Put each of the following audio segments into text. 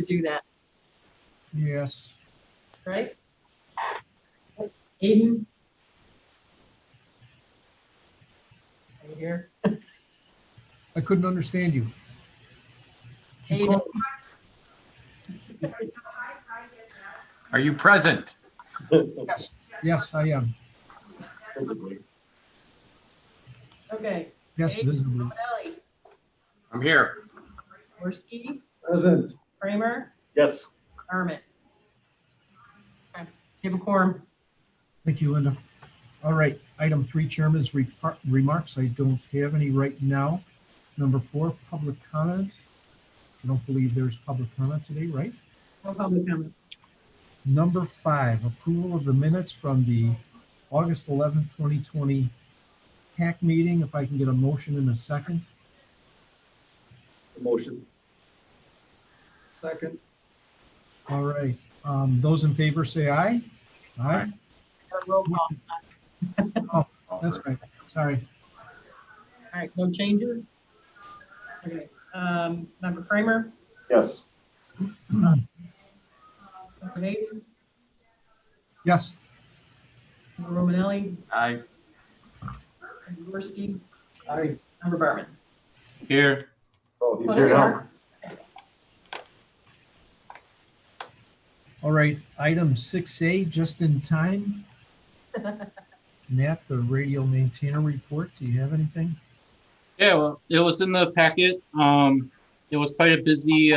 to do that, Yes. right? Aiden? Are you here? I couldn't understand you. Did you Aiden? call- Are you present? Yes, yes, I am. Okay. Yes, Aiden, visibly. Romanelli, I'm here. Worski, Present. Kramer, Yes. Armit. Okay, you have a quorum. Thank you, Linda. All right, item 3, chairman's remarks. I don't have any right now. Number 4, public comment. I don't believe there's public comment today, right? No public comment. Number 5, approval of the minutes from the August 11th, 2020 PAC meeting. If I can get a motion in a second. Motion. Second. All right, those in favor say aye. Aye. Or roll call. Oh, that's right. Sorry. All right, no changes? Okay, Member Kramer, Yes. Member Hayden, Yes. Member Romanelli, Aye. Member Worski, Aye. Member Berman. Here. Oh, he's here now. All right, item 6A, just in time. Nat, the radio maintainer report, do you have anything? Yeah, well, it was in the packet. It was quite a busy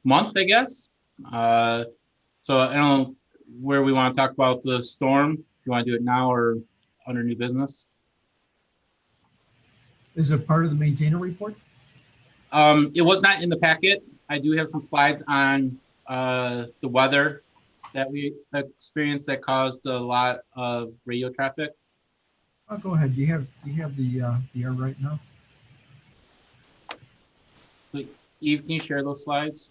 month, I guess. So I don't know where we want to talk about the storm. If you want to do it now or under new business. Is it part of the maintainer report? It was not in the packet. I do have some slides on the weather that we experienced that caused a lot of radio traffic. Oh, go ahead. Do you have the air right now? Eve, can you share those slides?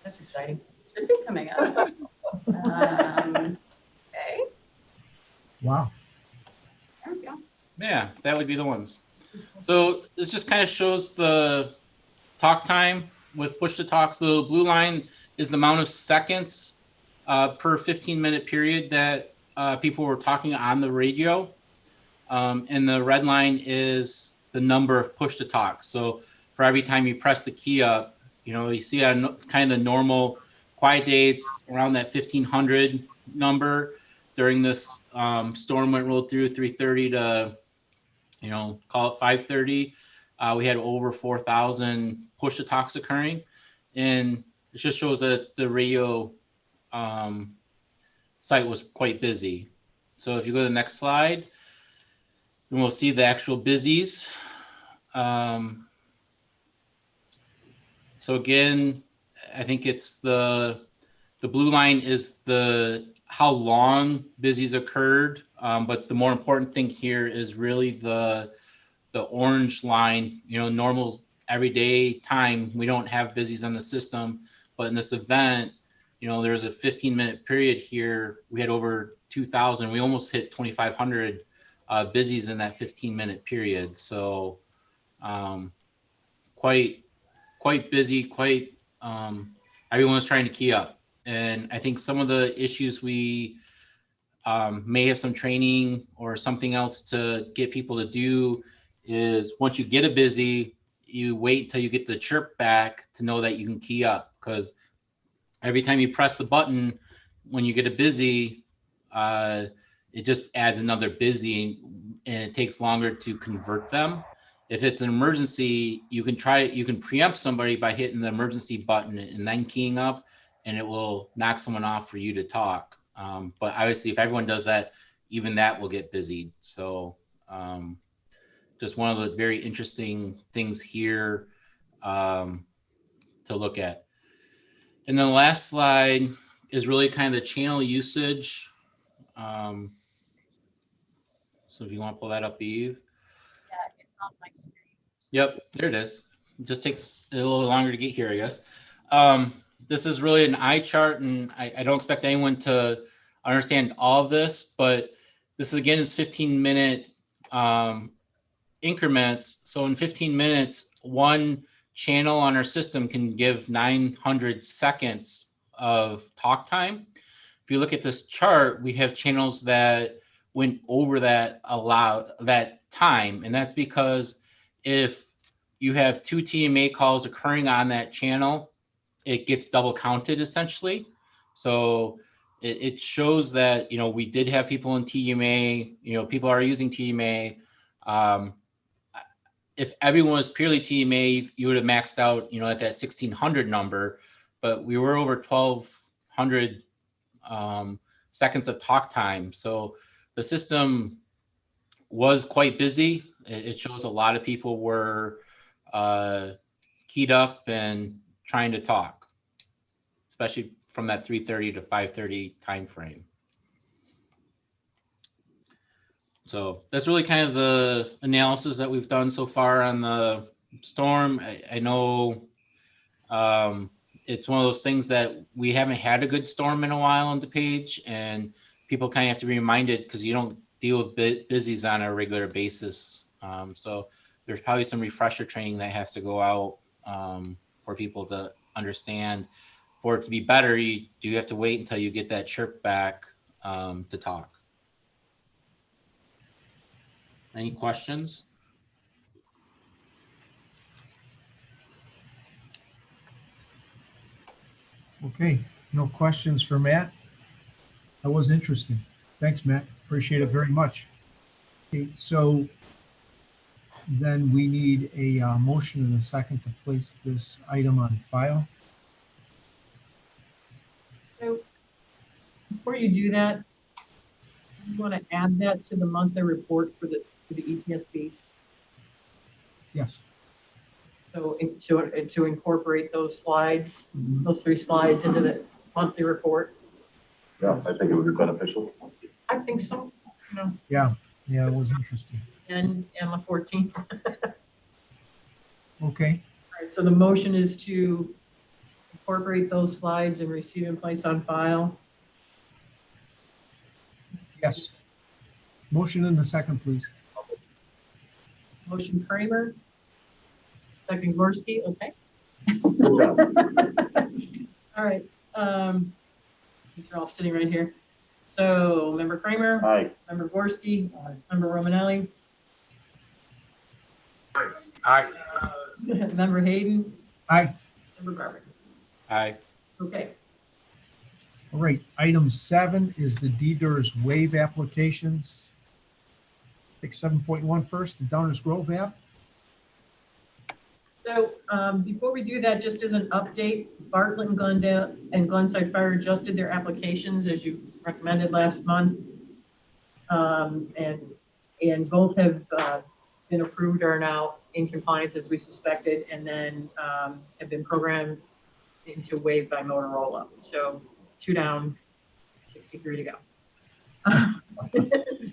That's exciting. Should be coming up. Okay, Wow. there we go. Yeah, that would be the ones. So this just kind of shows the talk time with push to talk. So the blue line is the amount of seconds per 15-minute period that people were talking on the radio. And the red line is the number of push to talk. So for every time you press the key up, you see kind of the normal quiet days around that 1500 number. During this storm went rolled through 3:30 to call it 5:30. We had over 4,000 push to talks occurring, and it just shows that the radio site was quite busy. So if you go to the next slide, then we'll see the actual busies. So again, I think it's the blue line is how long busies occurred, but the more important thing here is really the orange line. Normal everyday time, we don't have busies on the system, but in this event, there's a 15-minute period here. We had over 2,000. We almost hit 2,500 busies in that 15-minute period. So quite busy. Everyone was trying to key up, and I think some of the issues we may have some training or something else to get people to do is once you get a busy, you wait until you get the chirp back to know that you can key up, because every time you press the button when you get a busy, it just adds another busy, and it takes longer to convert them. If it's an emergency, you can preempt somebody by hitting the emergency button and then keying up, and it will knock someone off for you to talk. But obviously, if everyone does that, even that will get busied. So just one of the very interesting things here to look at. And then the last slide is really kind of the channel usage. So if you want to pull that up, Eve. Yeah, it's on my screen. Yep, there it is. It just takes a little longer to get here, I guess. this is really an eye chart, and I don't expect anyone to understand all of this, but this again is 15-minute increments. So in 15 minutes, one channel on our system can give 900 seconds of talk time. If you look at this chart, we have channels that went over that time, and that's because if you have 2 TMA calls occurring on that channel, it gets double counted essentially. So it shows that, we did have people in TMA, people are using TMA. If everyone was purely TMA, you would have maxed out, at that 1600 number, but we were over 1200 seconds of talk time. So the system was quite busy. It shows a lot of people were keyed up and trying to talk, especially from that 3:30 to 5:30 time frame. So that's really kind of the analysis that we've done so far on the storm. I know it's one of those things that we haven't had a good storm in a while on DePage, and people kind of have to be reminded because you don't deal with busies on a regular basis. So there's probably some refresher training that has to go out for people to understand. For it to be better, you do have to wait until you get that chirp back to talk. Any questions? Okay, no questions for Matt? That was interesting. Thanks, Matt. Appreciate it very much. Okay, so then we need a motion and a second to place this item on file. So before you do that, you want to add that to the monthly report for the ETSB. Yes. So to incorporate those slides, those 3 slides into the monthly report. Yeah, I think it would be beneficial. I think so, Yeah, it was interesting. and on the 14th. Okay, All right, so the motion is to incorporate those slides and receive and place on file. yes. Motion in the second, please. Motion Kramer. Second Gorski, okay. Good job. All right, they're all sitting right here. So Member Kramer, Aye. Member Gorski, Member Romanelli, Aye. Member Hayden, Aye. Member Garber. Aye. Okay, All right, item 7 is the DDERS waive applications. Take 7.1 first, the Downers Grove app. so before we do that, just as an update, Bartlett and Glendale and Glenside Fire adjusted their applications as you recommended last month. And both have been approved, are now in compliance as we suspected, and then have been programmed into waived by Motorola. So 2 down, 63 to go.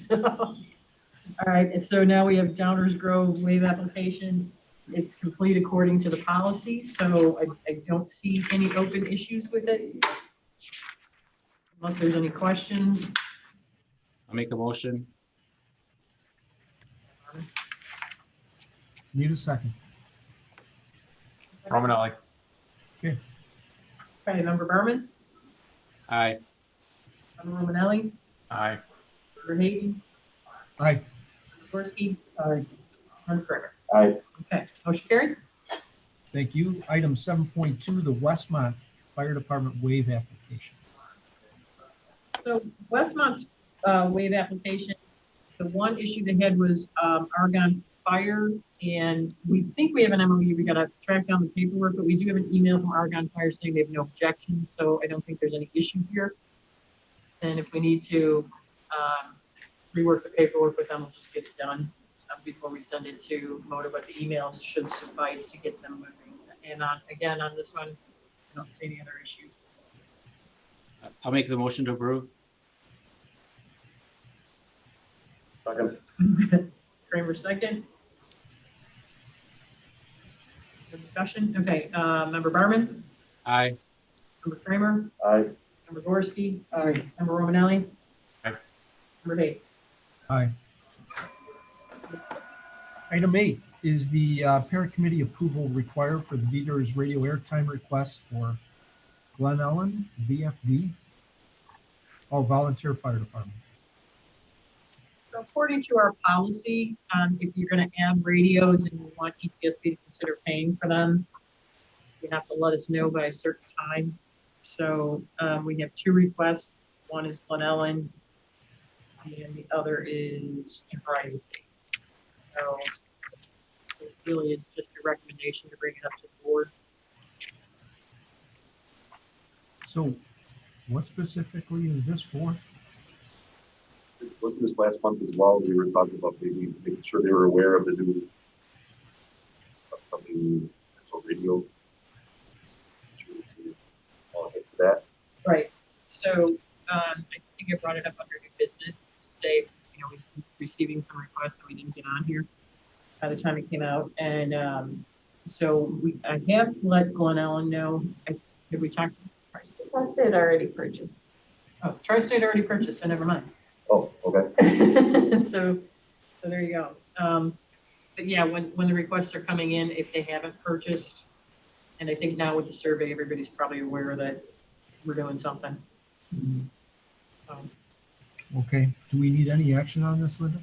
So, all right, and so now we have Downers Grove waive application. It's complete according to the policy, so I don't see any open issues with it. Unless there's any questions. I'll make a motion. Need a second. Romanelli. Okay, Member Berman, Aye. Member Romanelli, Aye. Member Hayden, Aye. Member Gorski, Member Kramer. Aye. Okay, motion carried. Thank you. Item 7.2, the Westmont Fire Department waive application. So Westmont's waive application, the one issue they had was Argonne Fire, and we think we have an MOU. We got to track down the paperwork, but we do have an email from Argonne Fire saying they have no objection, so I don't think there's any issue here. And if we need to rework the paperwork with them, we'll just get it done before we send it to Motor, but the emails should suffice to get them moving. And again, on this one, I don't see any other issues. I'll make the motion to approve. Second. Kramer second. Discussion, okay, Member Barman, Aye. Member Kramer? Aye. Member Gorski? Member Romanelli? Aye. Member Bates? Aye. Item 8 is the parent committee approval required for the DETR's radio airtime request for Glen Ellen, VFD, all volunteer fire department. So according to our policy, if you're gonna add radios and you want ETSB to consider paying for them, you have to let us know by a certain time. So, we have 2 requests. One is Glen Ellen, and the other is Tri-State. So it really is just a recommendation to bring it up to the board. So what specifically is this for? Wasn't this last month as well? We were talking about maybe making sure they were aware of the new upcoming potential radio. That. Right. So, I think I brought it up under new business to say, you know, we're receiving some requests that we didn't get on here by the time it came out. And, so I have let Glen Ellen know. Did we talk? Tri-State? Tri-State already purchased. Oh, Tri-State already purchased, so never mind. Oh, okay. So there you go. But yeah, when the requests are coming in, if they haven't purchased, and I think now with the survey, everybody's probably aware that we're doing something. Okay, do we need any action on this, Linda?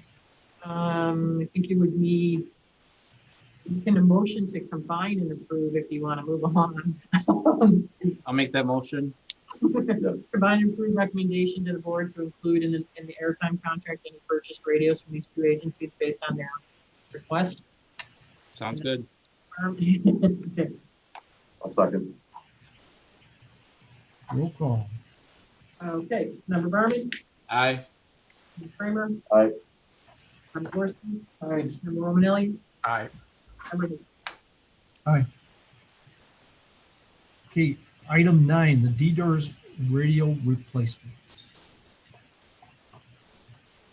I think you would need, you can a motion to combine and approve if you want to move along. I'll make that motion. Combine and approve recommendation to the board to include in the airtime contract any purchased radios from these 2 agencies based on their request. Sounds good. Okay. I'll second. Roll call. Okay, Member Berman, Aye. Member Kramer, Aye. Member Gorski, Member Romanelli, Aye. Member Bates. Aye. Okay, item 9, the DETR's radio replacement.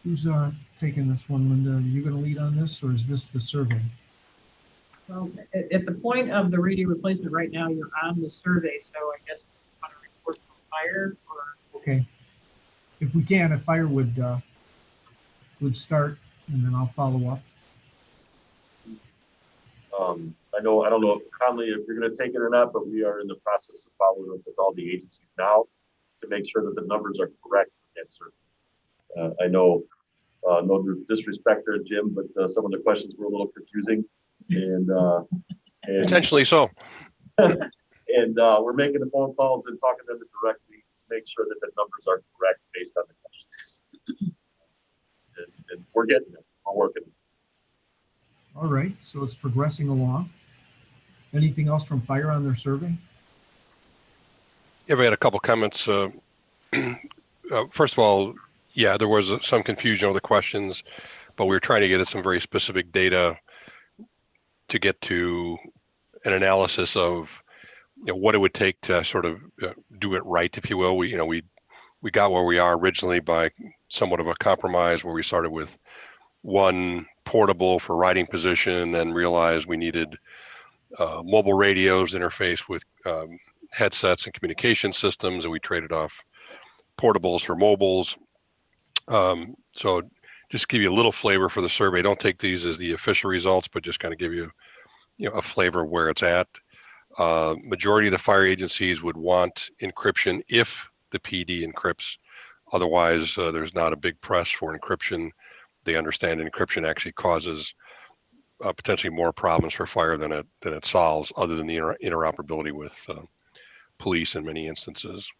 Who's taking this one, Linda? Are you going to lead on this, or is this the survey? Well, at the point of the radio replacement right now, you're on the survey, so I guess on a report from fire or. Okay. If we can, if fire would start, and then I'll follow up. I don't know if Conley, if you're going to take it or not, but we are in the process of following up with all the agencies now to make sure that the numbers are correct. I know, no disrespect there, Jim, but some of the questions were a little confusing, and Potentially so. and we're making the phone calls and talking to them directly to make sure that the numbers are correct based on the questions. And we're getting it. We're working. All right, so it's progressing along. Anything else from fire on their survey? Yeah, we had a couple comments. First of all, yeah, there was some confusion over the questions, but we were trying to get at some very specific data to get to an analysis of, what it would take to sort of do it right, if you will. We got where we are originally by somewhat of a compromise, where we started with one portable for riding position, then realized we needed mobile radios interface with headsets and communication systems, and we traded off portables for mobiles. So just give you a little flavor for the survey. Don't take these as the official results, but just kind of give you, a flavor of where it's at. Majority of the fire agencies would want encryption if the PD encrypts. Otherwise, there's not a big press for encryption. They understand encryption actually causes potentially more problems for fire than it solves, other than the interoperability with police in many instances.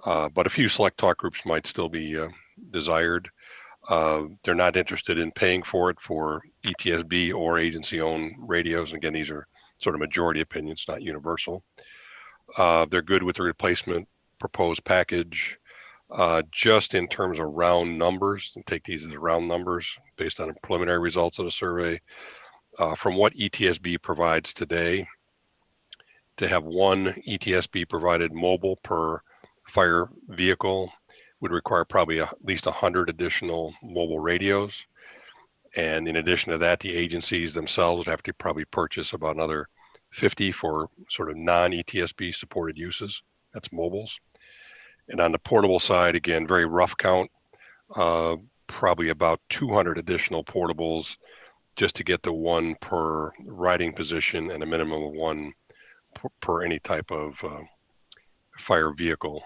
But a few select talk groups might still be desired. They're not interested in paying for it for ETSB or agency-owned radios. And again, these are sort of majority opinions, not universal. They're good with the replacement proposed package. Just in terms of round numbers, and take these as round numbers based on preliminary results of the survey. From what ETSB provides today, to have one ETSB provided mobile per fire vehicle would require probably at least 100 additional mobile radios. And in addition to that, the agencies themselves would have to probably purchase about another 50 for sort of non-ETSB supported uses That's mobiles. And on the portable side, again, very rough count, probably about 200 additional portables just to get to one per riding position and a minimum of one per any type of fire vehicle.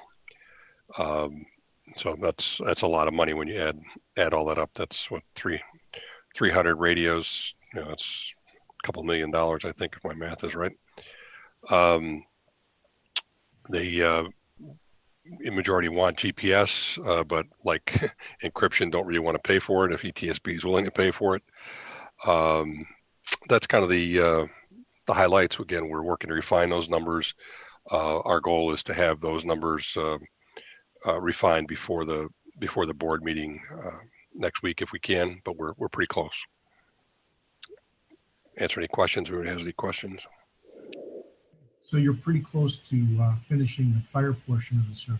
So that's a lot of money when you add all that up. That's what 300 radios. You know, that's a couple $1 million, I think, if my math is right. They in majority want GPS, but like encryption, don't really want to pay for it if ETSB is willing to pay for it. That's kind of the highlights. Again, we're working to refine those numbers. Our goal is to have those numbers refined before the board meeting next week if we can, but we're pretty close. Answer any questions if anybody has any questions. So you're pretty close to finishing the fire portion of the survey.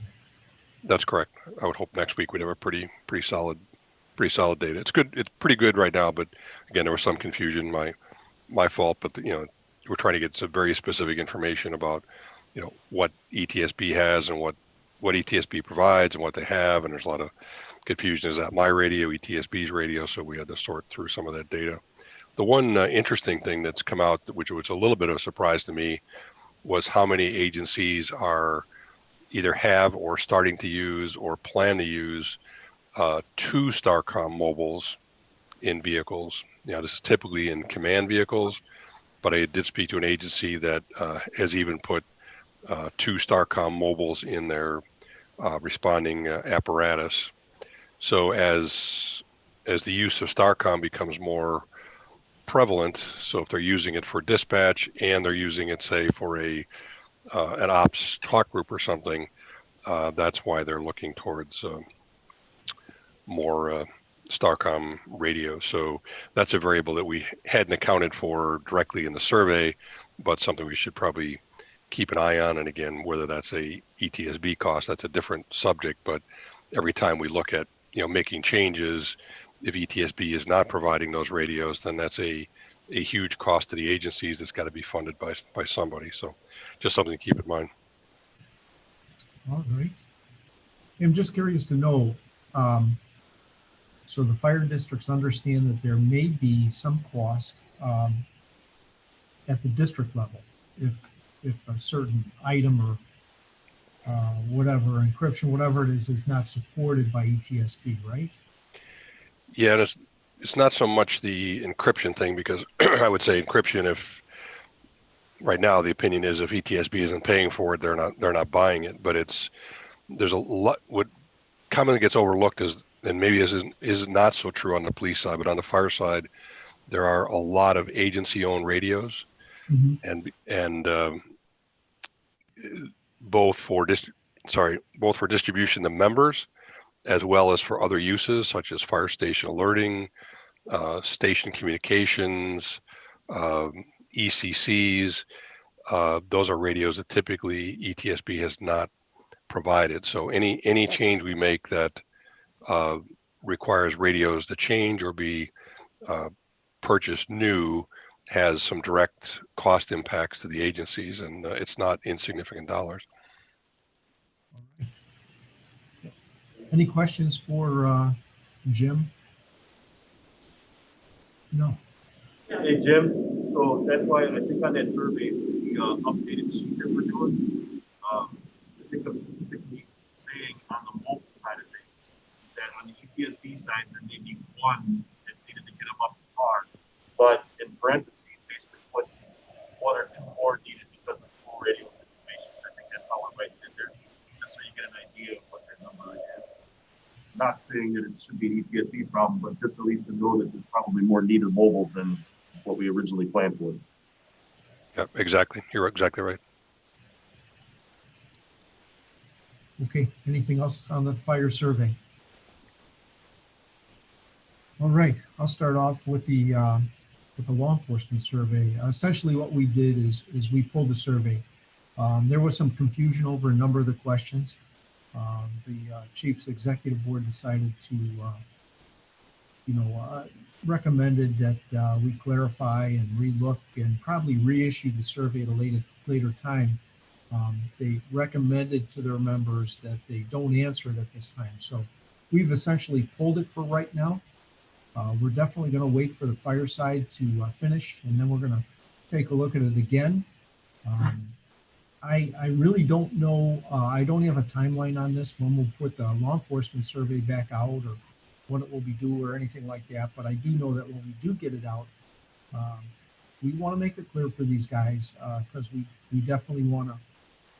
That's correct. I would hope next week we'd have a pretty solid data. It's good. It's pretty good right now, but again, there was some confusion, my fault. But we're trying to get some very specific information about what ETSB has and what ETSB provides and what they have, and there's a lot of confusion. Is that my radio, ETSB's radio? So we had to sort through some of that data. The one interesting thing that's come out, which was a little bit of a surprise to me, was how many agencies are either have or starting to use or plan to use 2 Starcom mobiles in vehicles. This is typically in command vehicles, but I did speak to an agency that has even put 2 Starcom mobiles in their responding apparatus. So as the use of Starcom becomes more prevalent, so if they're using it for dispatch and they're using it, say, for an ops talk group or something, that's why they're looking towards more Starcom radios. So that's a variable that we hadn't accounted for directly in the survey, but something we should probably keep an eye on. And again, whether that's a ETSB cost, that's a different subject. But every time we look at making changes, if ETSB is not providing those radios, then that's a huge cost to the agencies that's got to be funded by somebody. So just something to keep in mind. All right. I'm just curious to know, so the fire districts understand that there may be some cost at the district level if a certain item or whatever, encryption, whatever it is not supported by ETSB, right? Yeah, it's not so much the encryption thing, because I would say encryption, if right now the opinion is if ETSB isn't paying for it, they're not buying it. But there's a lot. What commonly gets overlooked is, and maybe this is not so true on the police side, but on the fire side, there are a lot of agency-owned radios, and both for distribution to members, as well as for other uses such as fire station alerting, station communications, ECCs. Those are radios that typically ETSB has not provided. So any change we make that requires radios to change or be purchased new has some direct cost impacts to the agencies, and it's not insignificant dollars. All right. Any questions for Jim? No. Hey, Jim, so that's why I think on that survey, the updated sheet that we're doing, I think I'm specifically saying on the mobile side of things, that on the ETSB side, there may be one that's needed to get them up to par, but in parentheses, basically put 1 or 2 more needed because of full radio situation. I think that's how we're writing it there, just so you get an idea of what that number is. Not saying that it should be an ETSB problem, but just at least to know that there's probably more needed mobiles than what we originally planned for. Yeah, exactly. You're exactly right. Okay, anything else on the fire survey? All right, I'll start off with the law enforcement survey. Essentially what we did is we pulled the survey. There was some confusion over a number of the questions. The Chief's Executive Board decided to, recommended that we clarify and relook and probably reissue the survey at a later time They recommended to their members that they don't answer it at this time. So we've essentially pulled it for right now. We're definitely going to wait for the fireside to finish, and then we're going to take a look at it again. I really don't know. I don't have a timeline on this, when we'll put the law enforcement survey back out, or when it will be due, or anything like that. But I do know that when we do get it out, we want to make it clear for these guys, because we definitely want a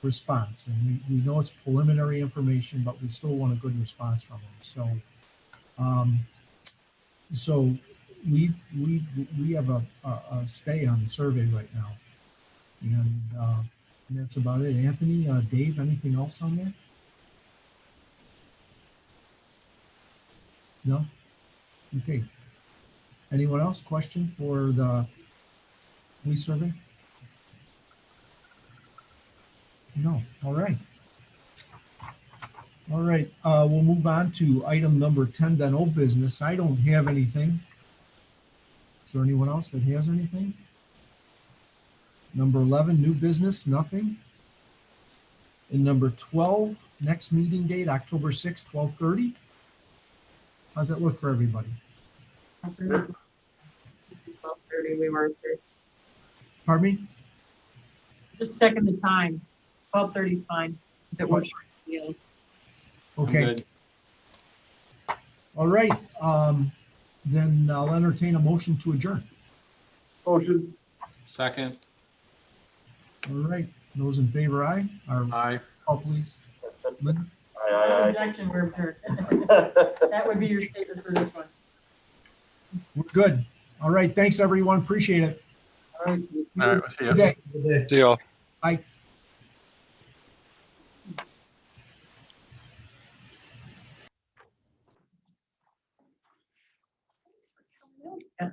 response. And we know it's preliminary information, but we still want a good response from them. So we have a stay on the survey right now, and that's about it. Anthony, Dave, anything else on that? No. Okay. Anyone else? Question for the police survey? No. All right. All right. We'll move on to item number 10, then old business. I don't have anything. Is there anyone else that has anything? Number 11, new business, nothing. And number 12, next meeting date, October 6th, 12:30. How's that look for everybody? 12:30, we were there. Pardon me? Just checking the time. 12:30 is fine. If it works for anybody else. I'm Okay. good. All right. Then I'll entertain a motion to adjourn. Motion. Second. All right. Those in favor, aye. Aye. Call, please. Lynn? No Aye, objection, we're adjourned. aye, That would be your statement for this one. We're good. All right. Thanks, everyone. Appreciate it. All right. All right, we'll see you. Okay. See y'all. Bye. Yeah.